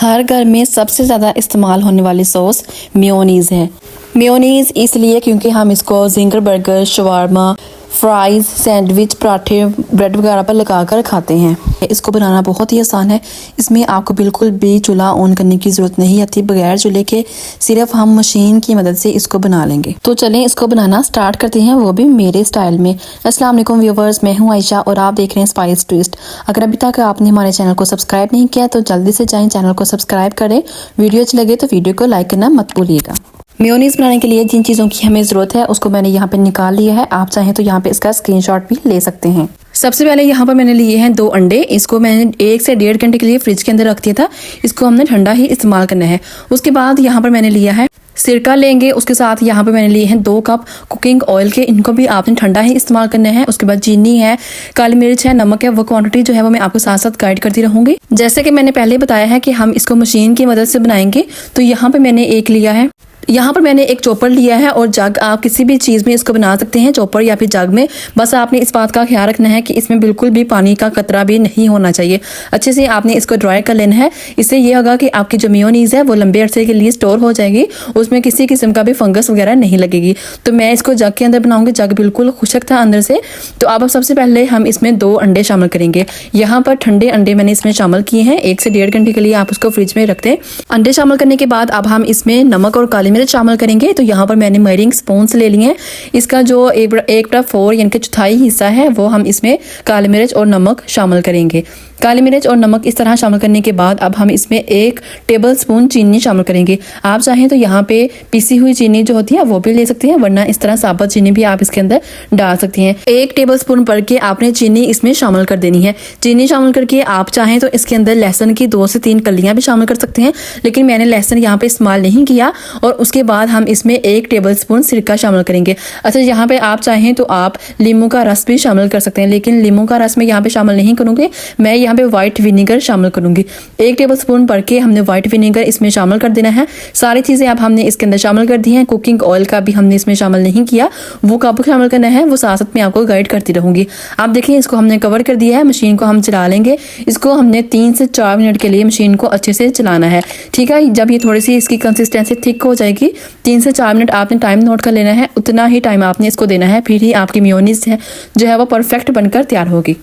हर घर में सबसे ज़्यादा इस्तेमाल होने वाली सॉस मेयोनीज़ है। मेयोनीज़ इसलिए क्योंकि हम इसको ginger burger, shawarma, fries, sandwich, पराठे, ब्रेड वगैरह पर लगाकर खाते हैं। इसको बनाना बहुत ही आसान है। इसमें आपको बिल्कुल भी चूल्हा ऑन करने की ज़रूरत नहीं आती। बगैर चूल्हे के सिर्फ हम मशीन की मदद से इसको बना लेंगे। तो चलें इसको बनाना स्टार्ट करते हैं, वो भी मेरे स्टाइल में। अस्सलाम वालेकुम व्यूवर्स, मैं हूँ आयशा और आप देख रहे हैं स्पाइस ट्विस्ट। अगर अभी तक आपने हमारे चैनल को सब्सक्राइब नहीं किया तो जल्दी से जाएं, चैनल को सब्सक्राइब करें। वीडियो अच्छी लगे तो वीडियो को लाइक करना मत भूलिएगा। मेयोनीज़ बनाने के लिए जिन चीज़ों की हमें ज़रूरत है उसको मैंने यहाँ पे निकाल लिया है। आप चाहें तो यहाँ पे इसका स्क्रीनशॉट भी ले सकते हैं। सबसे पहले यहाँ पर मैंने लिए हैं 2 अंडे। इसको मैंने 1 से 1.5 घंटे के लिए फ्रिज के अंदर रख दिया था। इसको हमने ठंडा ही इस्तेमाल करना है। उसके बाद यहाँ पर मैंने लिया है सिरका लेंगे। उसके साथ यहाँ पर मैंने लिए हैं 2 कप कुकिंग ऑयल के। इनको भी आपने ठंडा ही इस्तेमाल करना है। उसके बाद चीनी है, काली मिर्च है, नमक है। वो क्वांटिटी जो है वो मैं आपको साथ साथ गाइड करती रहूंगी। जैसे कि मैंने पहले बताया है कि हम इसको मशीन की मदद से बनाएंगे, तो यहाँ पर मैंने एक लिया है। यहाँ पर मैंने एक चॉपर लिया है और जग, आप किसी भी चीज़ में इसको बना सकते हैं, चॉपर या फिर जग में। बस आपने इस बात का ख्याल रखना है कि इसमें बिल्कुल भी पानी का कतरा भी नहीं होना चाहिए। अच्छे से आपने इसको ड्राई कर लेना है। इससे ये होगा कि आपकी जो मेयोनीज़ है वो लंबे अरसे के लिए स्टोर हो जाएगी, उसमें किसी किस्म का भी फंगस वगैरह नहीं लगेगी। तो मैं इसको जग के अंदर बनाऊंगी। जग बिल्कुल खुशक था अंदर से। तो अब सबसे पहले हम इसमें 2 अंडे शामिल करेंगे। यहाँ पर ठंडे अंडे मैंने इसमें शामिल किए हैं। 1 से 1.5 घंटे के लिए आप उसको फ्रिज में रख दें। अंडे शामिल करने के बाद अब हम इसमें नमक और काली मिर्च शामिल करेंगे। तो यहाँ पर मैंने मेजरिंग स्पून्स ले लिए हैं। इसका जो 1/4 यानी कि चौथाई हिस्सा है वो हम इसमें काली मिर्च और नमक शामिल करेंगे। काली मिर्च और नमक इस तरह शामिल करने के बाद अब हम इसमें 1 टेबलस्पून चीनी शामिल करेंगे। आप चाहें तो यहाँ पे पिसी हुई चीनी जो होती है वो भी ले सकते हैं, वरना इस तरह साबुत चीनी भी आप इसके अंदर डाल सकते हैं। 1 टेबलस्पून भर के आपने चीनी इसमें शामिल कर देनी है। चीनी शामिल करके आप चाहें तो इसके अंदर लहसुन की 2 से 3 कलियां भी शामिल कर सकते हैं, लेकिन मैंने लहसुन यहाँ पे इस्तेमाल नहीं किया। और उसके बाद हम इसमें 1 टेबलस्पून सिरका शामिल करेंगे। अच्छा, यहाँ पे आप चाहें तो आप नींबू का रस भी शामिल कर सकते हैं, लेकिन नींबू का रस मैं यहाँ पे शामिल नहीं करूँगी। मैं यहाँ पे व्हाइट विनेगर शामिल करूंगी। 1 टेबलस्पून भर के हमने व्हाइट विनेगर इसमें शामिल कर देना है। सारी चीजें अब हमने इसके अंदर शामिल कर दी हैं। कुकिंग ऑयल का भी हमने इसमें शामिल नहीं किया, वो कब शामिल करना है वो साथ साथ मैं आपको गाइड करती रहूंगी। आप देखिए इसको हमने कवर कर दिया है। मशीन को हम चला लेंगे। इसको हमने 3 से 4 मिनट के लिए मशीन को अच्छे से चलाना है। ठीक है, जब ये थोड़ी सी इसकी कंसिस्टेंसी थिक हो जाएगी, 3 से 4 मिनट आपने टाइम नोट कर लेना है। उतना ही टाइम आपने इसको देना है, फिर ही आपकी मेयोनीज़ है जो है वो परफेक्ट बनकर तैयार होगी।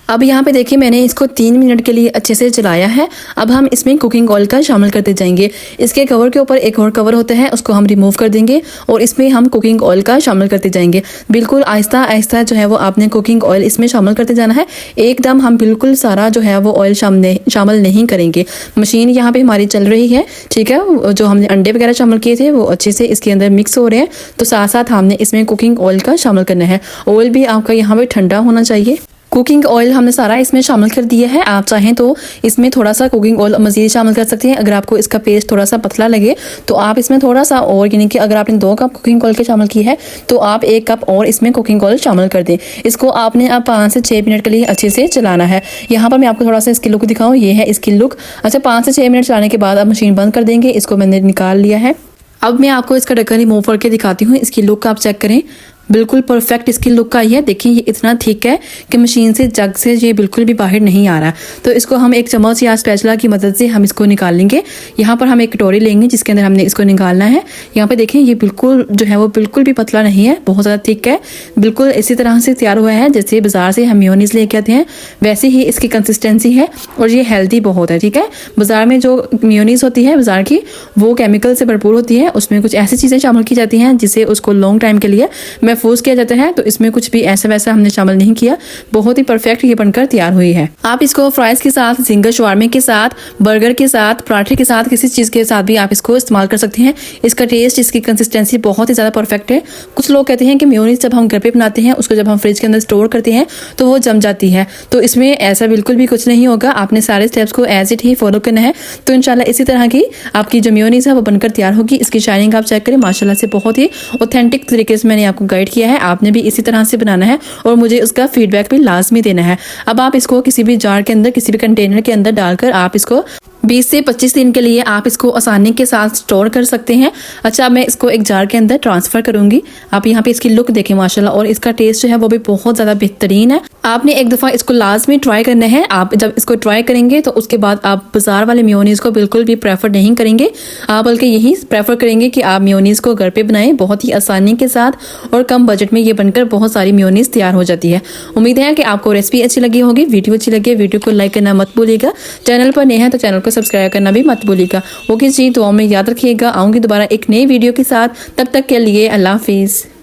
अब यहाँ पे देखिए मैंने इसको 3 मिनट के लिए अच्छे से चलाया है। अब हम इसमें कुकिंग ऑयल का शामिल करते जाएंगे। इसके कवर के ऊपर एक और कवर होता है, उसको हम रिमूव कर देंगे और इसमें हम कुकिंग ऑयल का शामिल करते जाएंगे। बिल्कुल आहिस्ता आहिस्ता जो है वो आपने कुकिंग ऑयल इसमें शामिल करते जाना है। एकदम हम बिल्कुल सारा जो है वो ऑयल शामिल नहीं करेंगे। मशीन यहाँ पे हमारी चल रही है, ठीक है। जो हमने अंडे वगैरह शामिल किए थे वो अच्छे से इसके अंदर मिक्स हो रहे हैं। तो साथ साथ हमने इसमें कुकिंग ऑयल का शामिल करना है। ऑयल भी आपका यहाँ पे ठंडा होना चाहिए। कुकिंग ऑयल हमने सारा इसमें शामिल कर दिया है। आप चाहें तो इसमें थोड़ा सा कुकिंग ऑयल मज़ीद शामिल कर सकते हैं। अगर आपको इसका पेस्ट थोड़ा सा पतला लगे तो आप इसमें थोड़ा सा और, यानी कि अगर आपने 2 कप कुकिंग ऑयल के शामिल की है तो आप 1 कप और इसमें कुकिंग ऑयल शामिल कर दें। इसको आपने अब 5 से 6 मिनट के लिए अच्छे से चलाना है। यहाँ पर मैं आपको थोड़ा सा इसकी लुक दिखाऊँ, ये है इसकी लुक। अच्छा, 5 से 6 मिनट चलाने के बाद अब मशीन बंद कर देंगे। इसको मैंने निकाल लिया है। अब मैं आपको इसका ढक्कन रिमूव करके दिखाती हूँ। इसकी लुक आप चेक करें, बिल्कुल परफेक्ट इसकी लुक आई है। देखिए ये इतना थिक है कि मशीन से, जग से ये बिल्कुल भी बाहर नहीं आ रहा। तो इसको हम एक चम्मच या स्पैचुला की मदद से हम इसको निकाल लेंगे। यहाँ पर हम एक कटोरी लेंगे जिसके अंदर हमने इसको निकालना है। यहाँ पे देखें ये बिल्कुल जो है वो बिल्कुल भी पतला नहीं है, बहुत ज़्यादा थिक है। बिल्कुल इसी तरह से तैयार हुआ है जैसे बाजार से हम मेयोनीज़ लेके आते हैं, वैसे ही इसकी कंसिस्टेंसी है। और ये हेल्दी बहुत है, ठीक है। बाजार में जो मेयोनीज़ होती है बाजार की, वो केमिकल से भरपूर होती है। उसमें कुछ ऐसी चीज़ें शामिल की जाती हैं जिससे उसको लॉन्ग टाइम के लिए महफूज किया जाता है। तो इसमें कुछ भी ऐसा वैसा हमने शामिल नहीं किया। बहुत ही परफेक्ट ये बनकर तैयार हुई है। आप इसको फ्राइज के साथ, जिंगर शवारमे के साथ, बर्गर के साथ, पराठे के साथ, किसी चीज़ के साथ भी आप इसको इस्तेमाल कर सकते हैं। इसका टेस्ट, इसकी कंसिस्टेंसी बहुत ही ज़्यादा परफेक्ट है। कुछ लोग कहते हैं कि मेयोनीज़ जब हम घर पे बनाते हैं उसको जब हम फ्रिज के अंदर स्टोर करते हैं तो वो जम जाती है। तो इसमें ऐसा बिल्कुल भी कुछ नहीं होगा। आपने सारे स्टेप्स को एज इट ही फॉलो करना है। तो इंशाल्लाह इसी तरह की आपकी जो मेयोनीज़ है वो बनकर तैयार होगी। इसकी शाइनिंग आप चेक करें, माशाल्लाह से बहुत ही ऑथेंटिक तरीके से मैंने आपको गाइड किया है। आपने भी इसी तरह से बनाना है और मुझे उसका फीडबैक भी लाजमी देना है। अब आप इसको किसी भी जार के अंदर, किसी भी कंटेनर के अंदर डालकर आप इसको 20 से 25 दिन के लिए आप इसको आसानी के साथ स्टोर कर सकते हैं। अच्छा, मैं इसको एक जार के अंदर ट्रांसफ़र करूंगी। आप यहाँ पे इसकी लुक देखें माशाल्लाह, और इसका टेस्ट जो है वो भी बहुत ज़्यादा बेहतरीन है। आपने एक दफ़ा इसको लाजमी ट्राई करना है। आप जब इसको ट्राई करेंगे तो उसके बाद आप बाजार वाले मेयोनीज़ को बिल्कुल भी प्रेफर नहीं करेंगे, आप बल्कि यही प्रेफर करेंगे कि आप मेयोनीज़ को घर पे बनाएं बहुत ही आसानी के साथ, और कम बजट में ये बनकर बहुत सारी मेयोनीज़ तैयार हो जाती है। उम्मीद है कि आपको रेसिपी अच्छी लगी होगी। वीडियो अच्छी लगी है वीडियो को लाइक करना मत भूलिएगा। चैनल पर नए हैं तो चैनल को सब्सक्राइब करना भी मत भूलिएगा। ओके जी, दुआ में याद रखिएगा। आऊँगी दोबारा एक नई वीडियो के साथ, तब तक के लिए अल्लाह हाफिज़।